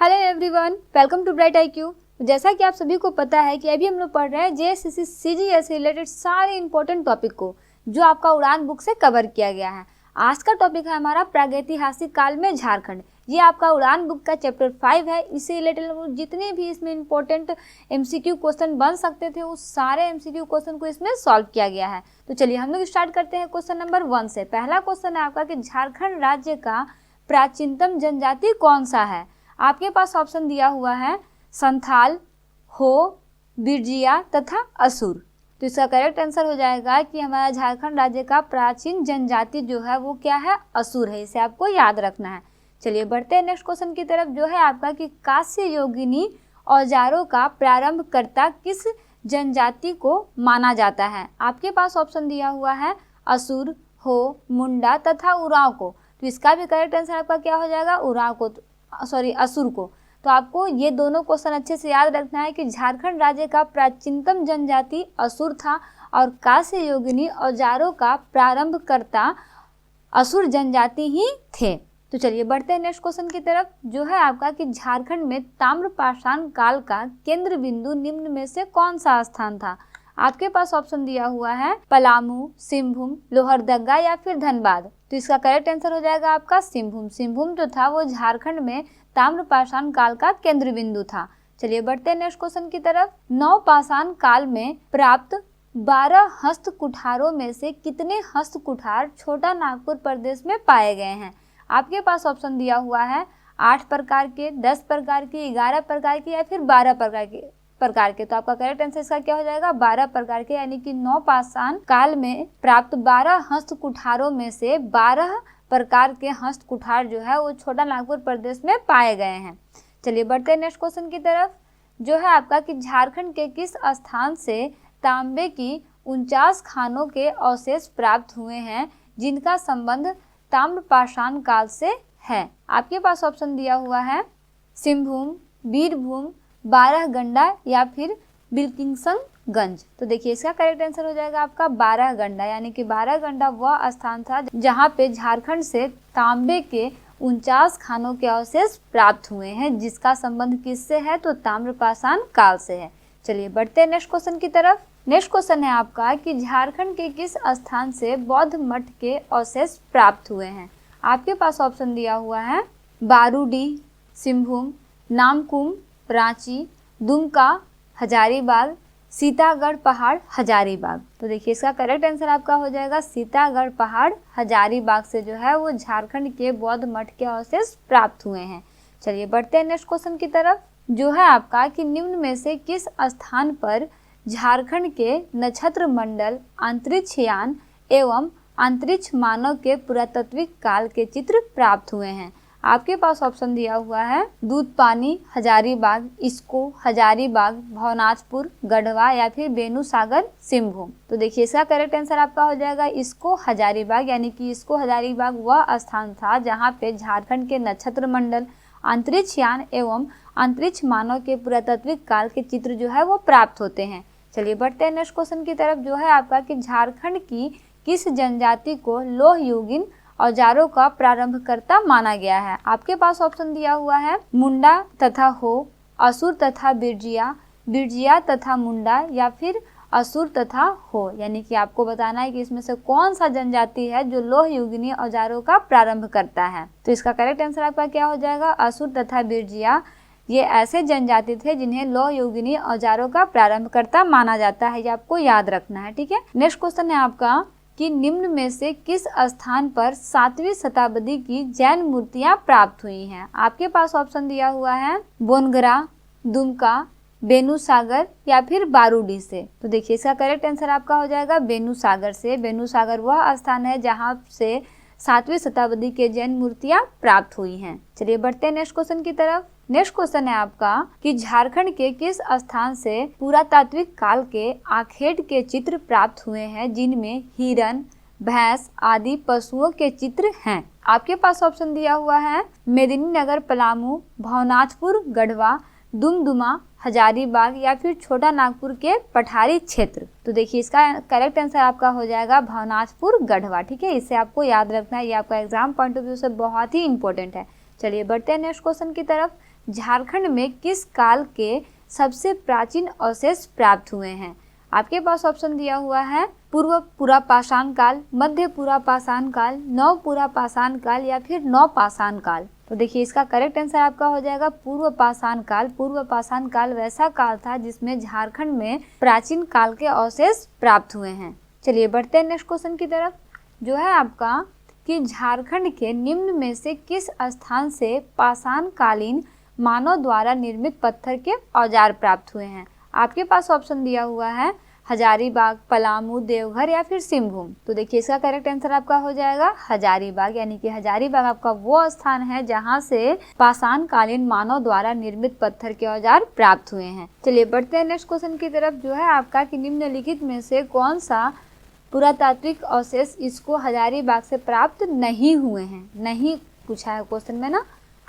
Hello everyone, welcome to Bright IQ। जैसा कि आप सभी को पता है कि अभी हम लोग पढ़ रहे हैं JSCC CGL से रिलेटेड सारे इंपॉर्टेंट टॉपिक को, जो आपका उड़ान बुक से कवर किया गया है। आज का टॉपिक है हमारा प्रागैतिहासिक काल में झारखंड। ये आपका उड़ान बुक का चैप्टर 5 है। इससे रिलेटेड जितने भी इसमें इंपॉर्टेंट MCQ क्वेश्चन बन सकते थे, उस सारे MCQ क्वेश्चन को इसमें सॉल्व किया गया है। तो चलिए हम लोग स्टार्ट करते हैं क्वेश्चन नंबर 1 से। पहला क्वेश्चन है आपका कि झारखंड राज्य का प्राचीनतम जनजाति कौन सा है। आपके पास ऑप्शन दिया हुआ है संथाल, हो, बिरजिया तथा असुर। तो इसका करेक्ट आंसर हो जाएगा कि हमारा झारखंड राज्य का प्राचीन जनजाति जो है वो क्या है, असुर है। इसे आपको याद रखना है। चलिए बढ़ते हैं नेक्स्ट क्वेश्चन की तरफ, जो है आपका कि कांस्य योगिनी औजारों का प्रारंभकर्ता किस जनजाति को माना जाता है। आपके पास ऑप्शन दिया हुआ है असुर, हो, मुंडा तथा उरांव को। तो इसका भी करेक्ट आंसर आपका क्या हो जाएगा, उरांव को, असुर को। तो आपको ये दोनों क्वेश्चन अच्छे से याद रखना है कि झारखंड राज्य का प्राचीनतम जनजाति असुर था और कांस्य योगिनी औजारों का प्रारंभकर्ता असुर जनजाति ही थे। तो चलिए बढ़ते हैं नेक्स्ट क्वेश्चन की तरफ, जो है आपका कि झारखंड में ताम्रपाषाण काल का केंद्र बिंदु निम्न में से कौन सा स्थान था। आपके पास ऑप्शन दिया हुआ है पलामू, सिंहभूम, लोहरदगा या फिर धनबाद। तो इसका करेक्ट आंसर हो जाएगा आपका सिंहभूम। सिंहभूम जो था वो झारखंड में ताम्रपाषाण काल का केंद्र बिंदु था। चलिए बढ़ते हैं नेक्स्ट क्वेश्चन की तरफ। नवपाषाण काल में प्राप्त 12 हस्त कुठारों में से कितने हस्त कुठार छोटा नागपुर प्रदेश में पाए गए हैं। आपके पास ऑप्शन दिया हुआ है 8 प्रकार के, 10 प्रकार के, 11 प्रकार के या फिर 12 प्रकार के। तो आपका करेक्ट आंसर इसका क्या हो जाएगा, 12 प्रकार के, यानी कि नवपाषाण काल में प्राप्त 12 हस्त कुठारों में से 12 प्रकार के हस्त कुठार जो है वो छोटा नागपुर प्रदेश में पाए गए हैं। चलिए बढ़ते हैं नेक्स्ट क्वेश्चन की तरफ, जो है आपका कि झारखंड के किस स्थान से तांबे की 49 खानों के अवशेष प्राप्त हुए हैं जिनका संबंध ताम्रपाषाण काल से है। आपके पास ऑप्शन दिया हुआ है सिंहभूम, बीरभूम, 12 गंडा या फिर बिल्किंसनगंज। तो देखिए इसका करेक्ट आंसर हो जाएगा आपका 12 गंडा, यानी कि 12 गंडा वह स्थान था जहां पे झारखंड से तांबे के 49 खानों के अवशेष प्राप्त हुए हैं, जिसका संबंध किससे है, तो ताम्रपाषाण काल से है। चलिए बढ़ते हैं नेक्स्ट क्वेश्चन की तरफ। नेक्स्ट क्वेश्चन है आपका कि झारखंड के किस स्थान से बौद्ध मठ के अवशेष प्राप्त हुए हैं। आपके पास ऑप्शन दिया हुआ है बारूडीह, सिंहभूम, नामकुम, रांची, दुमका, हजारीबाग, सीतागढ़ पहाड़, हजारीबाग। तो देखिए इसका करेक्ट आंसर आपका हो जाएगा सीतागढ़ पहाड़, हजारीबाग से जो है वो झारखंड के बौद्ध मठ के अवशेष प्राप्त हुए हैं। चलिए बढ़ते हैं नेक्स्ट क्वेश्चन की तरफ, जो है आपका कि निम्न में से किस स्थान पर झारखंड के नक्षत्र मंडल, अंतरिक्ष यान एवं अंतरिक्ष मानव के पुरातात्विक काल के चित्र प्राप्त हुए हैं। आपके पास ऑप्शन दिया हुआ है दूधपानी, हजारीबाग, इसको, हजारीबाग, भवनाथपुर, गढ़वा या फिर बेनूसागर, सिंहभूम। तो देखिए इसका करेक्ट आंसर आपका हो जाएगा इसको हजारीबाग, यानी कि इसको हजारीबाग वह स्थान था जहां पे झारखंड के नक्षत्र मंडल, अंतरिक्ष यान एवं अंतरिक्ष मानव के पुरातात्विक काल के चित्र जो है वो प्राप्त होते हैं। चलिए बढ़ते हैं नेक्स्ट क्वेश्चन की तरफ, जो है आपका कि झारखंड की किस जनजाति को लौह युगीन औजारों का प्रारंभकर्ता माना गया है। आपके पास ऑप्शन दिया हुआ है मुंडा तथा हो, असुर तथा बिरजिया, बिरजिया तथा मुंडा या फिर असुर तथा हो। यानी कि आपको बताना है कि इसमें से कौन सा जनजाति है जो लौह युगीनी औजारों का प्रारंभ करता है। तो इसका करेक्ट आंसर आपका क्या हो जाएगा, असुर तथा बिरजिया ये ऐसे जनजाति थे जिन्हें लौह युगीनी औजारों का प्रारंभकर्ता माना जाता है। ये आपको याद रखना है, ठीक है। नेक्स्ट क्वेश्चन है आपका कि निम्न में से किस स्थान पर 7वीं शताब्दी की जैन मूर्तियां प्राप्त हुई हैं। आपके पास ऑप्शन दिया हुआ है बोनगरा, दुमका, बेनूसागर या फिर बारूडीह से। तो देखिए इसका करेक्ट आंसर आपका हो जाएगा बेनूसागर से। बेनूसागर वह स्थान है जहां से 7वीं शताब्दी के जैन मूर्तियां प्राप्त हुई हैं। चलिए बढ़ते हैं नेक्स्ट क्वेश्चन की तरफ। नेक्स्ट क्वेश्चन है आपका कि झारखंड के किस स्थान से पुरातात्विक काल के आखेट के चित्र प्राप्त हुए हैं जिनमें हिरन, भैंस आदि पशुओं के चित्र हैं। आपके पास ऑप्शन दिया हुआ है मेदिनीनगर, पलामू, भवनाथपुर, गढ़वा, दुमदुमा, हजारीबाग या फिर छोटा नागपुर के पठारी क्षेत्र। तो देखिए इसका करेक्ट आंसर आपका हो जाएगा भवनाथपुर, गढ़वा, ठीक है। इसे आपको याद रखना है, ये आपका एग्जाम पॉइंट ऑफ व्यू से बहुत ही इंपॉर्टेंट है। चलिए बढ़ते हैं नेक्स्ट क्वेश्चन की तरफ। झारखंड में किस काल के सबसे प्राचीन अवशेष प्राप्त हुए हैं? आपके पास ऑप्शन दिया हुआ है पूर्व पुरापाषाण काल, मध्य पुरापाषाण काल, नव पुरापाषाण काल या फिर नवपाषाण काल। तो देखिए इसका करेक्ट आंसर आपका हो जाएगा पूर्व पाषाण काल। पूर्व पाषाण काल वैसा काल था जिसमें झारखंड में प्राचीन काल के अवशेष प्राप्त हुए हैं। चलिए बढ़ते हैं नेक्स्ट क्वेश्चन की तरफ, जो है आपका कि झारखंड के निम्न में से किस स्थान से पाषाण कालीन मानव द्वारा निर्मित पत्थर के औजार प्राप्त हुए हैं? आपके पास ऑप्शन दिया हुआ है हजारीबाग, पलामू, देवघर या फिर सिंहभूम। तो देखिए इसका करेक्ट आंसर आपका हो जाएगा हजारीबाग, यानी कि हजारीबाग आपका वो स्थान है जहां से पाषाण कालीन मानव द्वारा निर्मित पत्थर के औजार प्राप्त हुए हैं। चलिए बढ़ते हैं नेक्स्ट क्वेश्चन की तरफ, जो है आपका कि निम्नलिखित में से कौन सा पुरातात्विक अवशेष इसको हजारीबाग से प्राप्त नहीं हुए हैं? नहीं पूछा है क्वेश्चन में ना।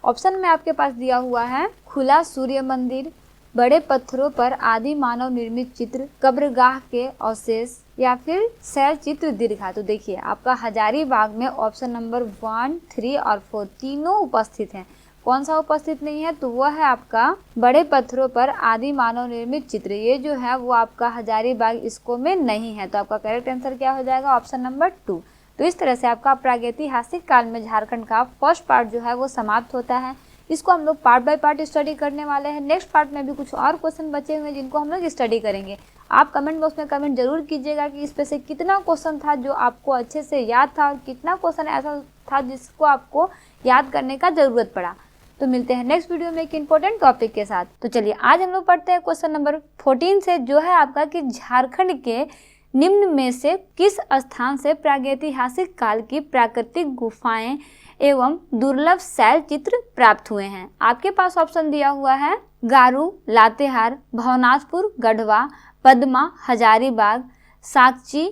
ऑप्शन में आपके पास दिया हुआ है खुला सूर्य मंदिर, बड़े पत्थरों पर आदि मानव निर्मित चित्र, कब्रगाह के अवशेष या फिर शैल चित्र दीर्घा। तो देखिए आपका हजारीबाग में ऑप्शन नंबर 1, 3 और 4 तीनों उपस्थित हैं। कौन सा उपस्थित नहीं है? तो वह है आपका बड़े पत्थरों पर आदि मानव निर्मित चित्र। ये जो है वो आपका हजारीबाग इसको में नहीं है। तो आपका करेक्ट आंसर क्या हो जाएगा? Option number 2। तो इस तरह से आपका प्रागैतिहासिक काल में झारखंड का फर्स्ट पार्ट जो है वो समाप्त होता है। इसको हम लोग पार्ट बाय पार्ट स्टडी करने वाले हैं। नेक्स्ट पार्ट में भी कुछ और क्वेश्चन बचे हुए हैं जिनको हम लोग स्टडी करेंगे। आप कमेंट बॉक्स में कमेंट जरूर कीजिएगा कि इस पे से कितना क्वेश्चन था जो आपको अच्छे से याद था और कितना क्वेश्चन ऐसा था जिसको आपको याद करने का जरूरत पड़ा। तो मिलते हैं नेक्स्ट वीडियो में एक इंपॉर्टेंट टॉपिक के साथ। तो चलिए आज हम लोग पढ़ते हैं क्वेश्चन नंबर 14 से, जो है आपका कि झारखंड के निम्न में से किस स्थान से प्रागैतिहासिक काल की प्राकृतिक गुफाएं एवं दुर्लभ शैल चित्र प्राप्त हुए हैं? आपके पास ऑप्शन दिया हुआ है गारू, लातेहार, भवनाथपुर, गढ़वा, पद्मा, हजारीबाग, साकची,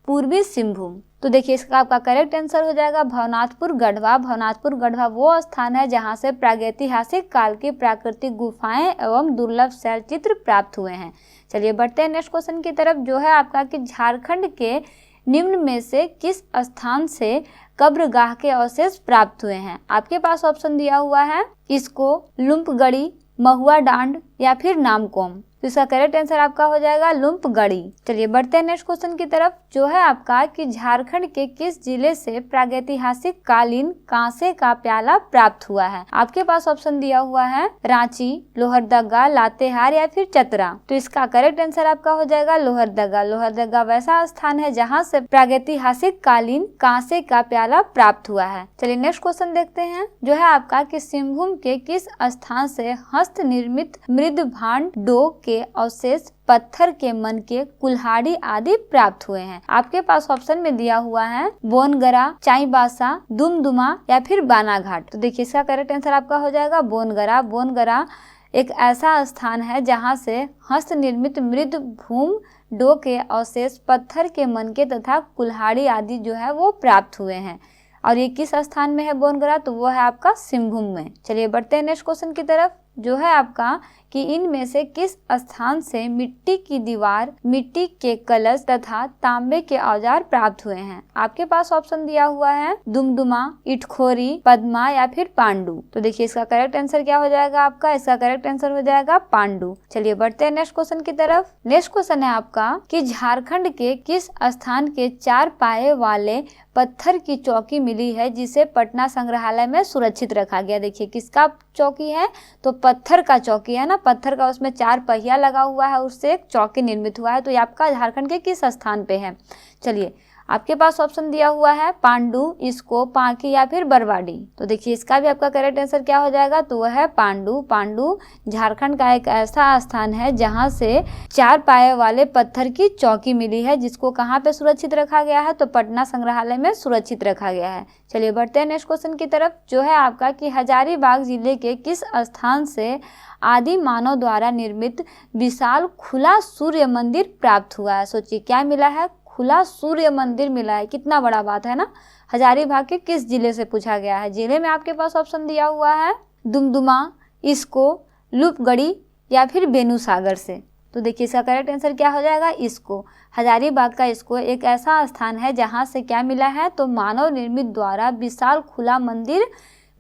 पूर्वी सिंहभूम। तो देखिए इसका आपका करेक्ट आंसर हो जाएगा भवनाथपुर गढ़वा। भवनाथपुर गढ़वा वो स्थान है जहां से प्रागैतिहासिक काल की प्राकृतिक गुफाएं एवं दुर्लभ शैल चित्र प्राप्त हुए हैं। चलिए बढ़ते हैं नेक्स्ट क्वेश्चन की तरफ, जो है आपका कि झारखंड के निम्न में से किस स्थान से कब्रगाह के अवशेष प्राप्त हुए हैं? आपके पास ऑप्शन दिया हुआ है इसको लुम्पगढ़ी, महुआ डांड या फिर नामकोम। तो इसका करेक्ट आंसर आपका हो जाएगा लुम्पगढ़ी। चलिए बढ़ते हैं नेक्स्ट क्वेश्चन की तरफ, जो है आपका कि झारखंड के किस जिले से प्रागैतिहासिक कालीन कांसे का प्याला प्राप्त हुआ है? आपके पास ऑप्शन दिया हुआ है रांची, लोहरदगा, लातेहार या फिर चतरा। तो इसका करेक्ट आंसर आपका हो जाएगा लोहरदगा। लोहरदगा वैसा स्थान है जहाँ से प्रागैतिहासिक कालीन कांसे का प्याला प्राप्त हुआ है। चलिए नेक्स्ट क्वेश्चन देखते हैं, जो है आपका कि सिंहभूम के किस स्थान से हस्त निर्मित मृद भांड डो के अवशेष, पत्थर के मन के, कुल्हाड़ी आदि प्राप्त हुए हैं? आपके पास ऑप्शन में दिया हुआ है बोनगरा, चाईबासा, दुमदुमा या फिर बानाघाट। तो देखिए इसका करेक्ट आंसर आपका हो जाएगा बोनगरा। बोनगरा एक ऐसा स्थान है जहां से हस्त निर्मित मृद भूम डो के अवशेष, पत्थर के मन के तथा कुल्हाड़ी आदि जो है वो प्राप्त हुए हैं। और ये किस स्थान में है बोनगरा? तो वो है आपका सिंहभूम में। चलिए बढ़ते हैं नेक्स्ट क्वेश्चन की तरफ, जो है आपका कि इनमें से किस स्थान से मिट्टी की दीवार, मिट्टी के कलश तथा तांबे के औजार प्राप्त हुए हैं? आपके पास ऑप्शन दिया हुआ है दुमदुमा, इटखोरी, पद्मा या फिर पांडु। तो देखिए इसका करेक्ट आंसर क्या हो जाएगा आपका? इसका करेक्ट आंसर हो जाएगा पांडु। चलिए बढ़ते हैं नेक्स्ट क्वेश्चन की तरफ। नेक्स्ट क्वेश्चन है आपका कि झारखंड के किस स्थान के 4 पाए वाले पत्थर की चौकी मिली है जिसे पटना संग्रहालय में सुरक्षित रखा गया? देखिए किसका चौकी है? तो पत्थर का चौकी है ना, पत्थर का, उसमें 4 पहिया लगा हुआ है, उससे एक चौकी निर्मित हुआ है। तो ये आपका झारखंड के किस स्थान पे है? चलिए आपके पास ऑप्शन दिया हुआ है पांडु, इसको, पांकी या फिर बरवाडी। तो देखिए इसका भी आपका करेक्ट आंसर क्या हो जाएगा? तो वह है पांडु। पांडु झारखंड का एक ऐसा स्थान है जहां से 4 पाए वाले पत्थर की चौकी मिली है, जिसको कहाँ पे सुरक्षित रखा गया है? तो पटना संग्रहालय में सुरक्षित रखा गया है। चलिए बढ़ते हैं नेक्स्ट क्वेश्चन की तरफ, जो है आपका कि हजारीबाग जिले के किस स्थान से आदि मानव द्वारा निर्मित विशाल खुला सूर्य मंदिर प्राप्त हुआ है? सोचिए क्या मिला है? खुला सूर्य मंदिर मिला है। कितना बड़ा बात है ना। हजारीबाग के किस जिले से पूछा गया है? जिले में आपके पास ऑप्शन दिया हुआ है दुमदुमा, इसको, लुपगढ़ी या फिर बेनूसागर से। तो देखिए इसका करेक्ट आंसर क्या हो जाएगा? इसको। हजारीबाग का इसको एक ऐसा स्थान है जहां से क्या मिला है? तो मानव निर्मित द्वारा विशाल खुला मंदिर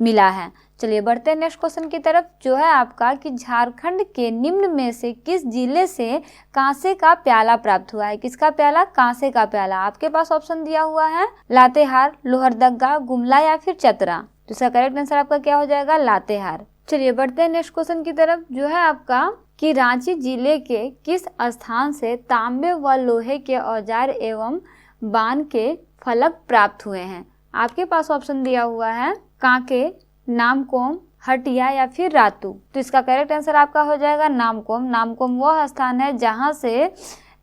मिला है। चलिए बढ़ते हैं नेक्स्ट क्वेश्चन की तरफ, जो है आपका कि झारखंड के निम्न में से किस जिले से कांसे का प्याला प्राप्त हुआ है। किसका प्याला? कांसे का प्याला। आपके पास ऑप्शन दिया हुआ है लातेहार, लोहरदगा, गुमला या फिर चतरा। तो इसका करेक्ट आंसर आपका क्या हो जाएगा? लातेहार। चलिए बढ़ते हैं नेक्स्ट क्वेश्चन की तरफ, जो है आपका कि रांची जिले के किस स्थान से तांबे व लोहे के औजार एवं बाण के फलक प्राप्त हुए हैं। आपके पास ऑप्शन दिया हुआ है कांके, नामकोम, हटिया या फिर रातू। तो इसका करेक्ट आंसर आपका हो जाएगा नामकोम। नामकोम वह स्थान है जहां से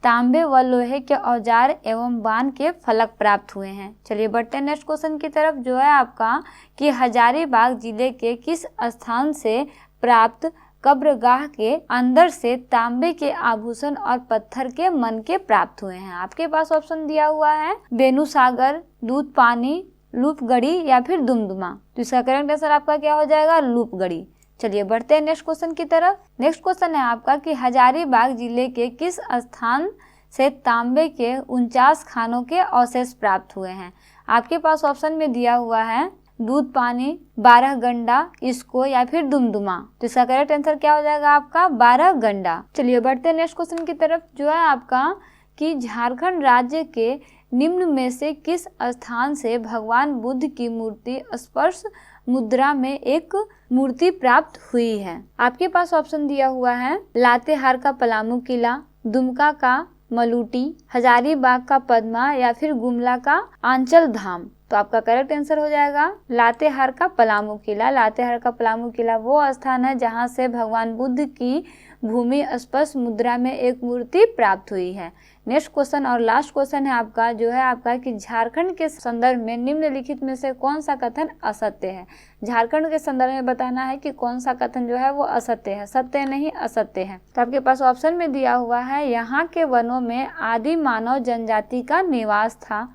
तांबे व लोहे के औजार एवं बाण के फलक प्राप्त हुए हैं। चलिए बढ़ते हैं नेक्स्ट क्वेश्चन की तरफ, जो है आपका कि हजारीबाग जिले के किस स्थान से प्राप्त कब्रगाह के अंदर से तांबे के आभूषण और पत्थर के मन के प्राप्त हुए हैं। आपके पास ऑप्शन दिया हुआ है बेनुसागर, दूध पानी, लूपगढ़ी या फिर दुमदुमा। तो इसका करेक्ट आंसर आपका क्या हो जाएगा? लूपगढ़ी। चलिए बढ़ते हैं नेक्स्ट क्वेश्चन की तरफ। नेक्स्ट क्वेश्चन है आपका कि हजारीबाग जिले के किस स्थान से तांबे के 49 खानों के अवशेष प्राप्त हुए हैं। आपके पास ऑप्शन में दिया हुआ है दूध पानी, 12 गंडा, इसको या फिर दुमदुमा। तो इसका करेक्ट आंसर क्या हो जाएगा आपका? 12 गंडा। चलिए बढ़ते हैं नेक्स्ट क्वेश्चन की तरफ, जो है आपका कि झारखंड राज्य के निम्न में से किस स्थान से भगवान बुद्ध की मूर्ति स्पर्श मुद्रा में एक मूर्ति प्राप्त हुई है। आपके पास ऑप्शन दिया हुआ है लातेहार का पलामू किला, दुमका का मलूटी, हजारीबाग का पद्मा या फिर गुमला का आंचल धाम। तो आपका करेक्ट आंसर हो जाएगा लातेहार का पलामू किला। लातेहार का पलामू किला वो स्थान है जहां से भगवान बुद्ध की भूमि स्पर्श मुद्रा में एक मूर्ति प्राप्त हुई है। नेक्स्ट क्वेश्चन और लास्ट क्वेश्चन है आपका, जो है आपका कि झारखंड के संदर्भ में निम्नलिखित में से कौन सा कथन असत्य है। झारखंड के संदर्भ में बताना है कि कौन सा कथन जो है वो असत्य है, सत्य नहीं असत्य है। तो आपके पास ऑप्शन में दिया हुआ है यहाँ के वनों में आदि मानव जनजाति का निवास था।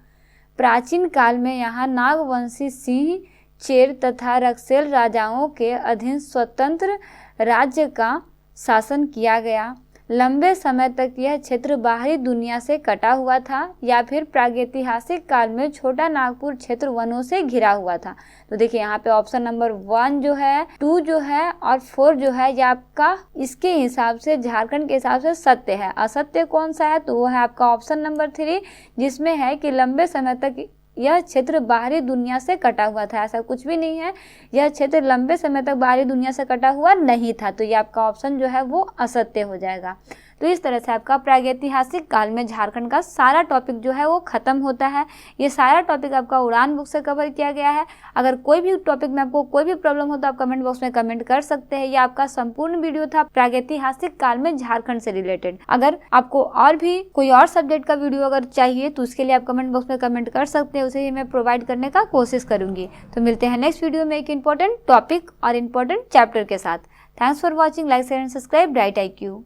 प्राचीन काल में यहाँ नागवंशी सिंह, चेर तथा रक्सेल राजाओं के अधीन स्वतंत्र राज्य का शासन किया गया। लंबे समय तक यह क्षेत्र बाहरी दुनिया से कटा हुआ था या फिर प्रागैतिहासिक काल में छोटा नागपुर क्षेत्र वनों से घिरा हुआ था। तो देखिए यहाँ पे ऑप्शन नंबर 1 जो है, 2 जो है और 4 जो है ये आपका इसके हिसाब से झारखंड के हिसाब से सत्य है। असत्य कौन सा है? तो वो है आपका ऑप्शन नंबर 3, जिसमें है कि लंबे समय तक यह क्षेत्र बाहरी दुनिया से कटा हुआ था। ऐसा कुछ भी नहीं है, यह क्षेत्र लंबे समय तक बाहरी दुनिया से कटा हुआ नहीं था। तो ये आपका ऑप्शन जो है वो असत्य हो जाएगा। तो इस तरह से आपका प्रागैतिहासिक काल में झारखंड का सारा टॉपिक जो है वो खत्म होता है। ये सारा टॉपिक आपका उड़ान बुक से कवर किया गया है। अगर कोई भी टॉपिक में आपको कोई भी प्रॉब्लम हो तो आप कमेंट बॉक्स में कमेंट कर सकते हैं। ये आपका संपूर्ण वीडियो था प्रागैतिहासिक काल में झारखंड से रिलेटेड। अगर आपको और भी कोई और सब्जेक्ट का वीडियो अगर चाहिए तो उसके लिए आप कमेंट बॉक्स में कमेंट कर सकते हैं, उसे ही मैं प्रोवाइड करने का कोशिश करूंगी। तो मिलते हैं नेक्स्ट वीडियो में एक इंपॉर्टेंट टॉपिक और इंपॉर्टेंट चैप्टर के साथ। Thanks for watching, like share and subscribe bright IQ।